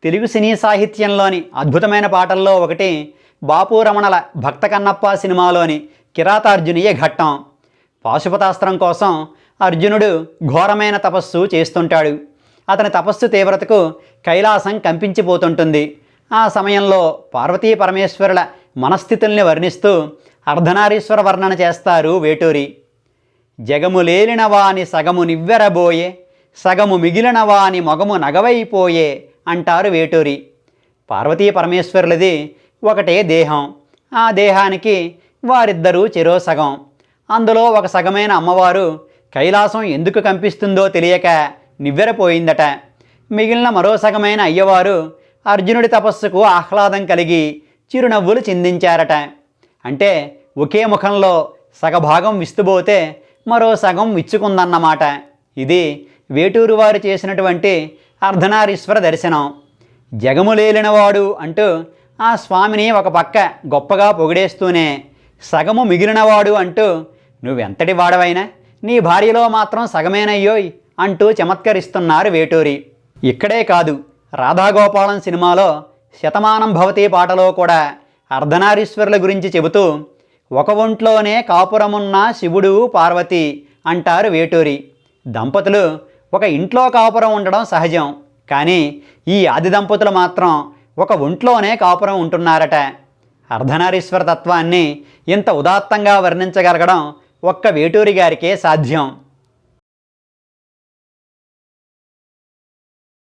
తెలుగు సినీ సాహిత్యంలోని అద్భుతమైన పాటల్లో ఒకటి బాపు రమణల భక్త కన్నప్ప సినిమాలోని కిరాతార్జునీయ ఘట్టం. పాశుపతాస్త్రం కోసం అర్జునుడు ఘోరమైన తపస్సు చేస్తుంటాడు. అతని తపస్సు తీవ్రతకు కైలాసం కంపించిపోతుంటుంది. ఆ సమయంలో పార్వతీ పరమేశ్వరుల మనస్థితుల్ని వర్ణిస్తూ అర్ధనారీశ్వర వర్ణన చేస్తారు వేటూరి. జగములేలిన వాని సగము నివ్వెరబోయే, సగము మిగిలిన వాని మొగము నగవైపోయే అంటారు వేటూరి. పార్వతీ పరమేశ్వరులది ఒకటే దేహం. ఆ దేహానికి వారిద్దరూ చెరో సగం. అందులో ఒక సగమైన అమ్మవారు కైలాసం ఎందుకు కంపిస్తుందో తెలియక నివ్వెరపోయిందట. మిగిలిన మరో సగమైన అయ్యవారు అర్జునుడి తపస్సుకు ఆహ్లాదం కలిగి చిరునవ్వులు చిందించారట. అంటే ఒకే ముఖంలో సగభాగం విస్తుబోతే మరో సగం విచ్చుకుందన్నమాట. ఇది వేటూరు వారు చేసినటువంటి అర్ధనారీశ్వర దర్శనం. జగములేలినవాడు అంటూ ఆ స్వామిని ఒక పక్క గొప్పగా పొగిడేస్తూనే, సగము మిగిలినవాడు అంటూ నువ్వెంతటి వాడవైనా నీ భార్యలో మాత్రం సగమేనయ్యోయ్ అంటూ చమత్కరిస్తున్నారు వేటూరి. ఇక్కడే కాదు, రాధాగోపాలం సినిమాలో శతమానం భవతి పాటలో కూడా అర్ధనారీశ్వరుల గురించి చెబుతూ ఒక ఒంట్లోనే కాపురమున్న శివుడు పార్వతి అంటారు వేటూరి. దంపతులు ఒక ఇంట్లో కాపురం ఉండడం సహజం, కానీ ఈ ఆది దంపతులు మాత్రం ఒక ఒంట్లోనే కాపురం ఉంటున్నారట. అర్ధనారీశ్వర తత్వాన్ని ఇంత ఉదాత్తంగా వర్ణించగలగడం ఒక్క వేటూరి గారికే సాధ్యం.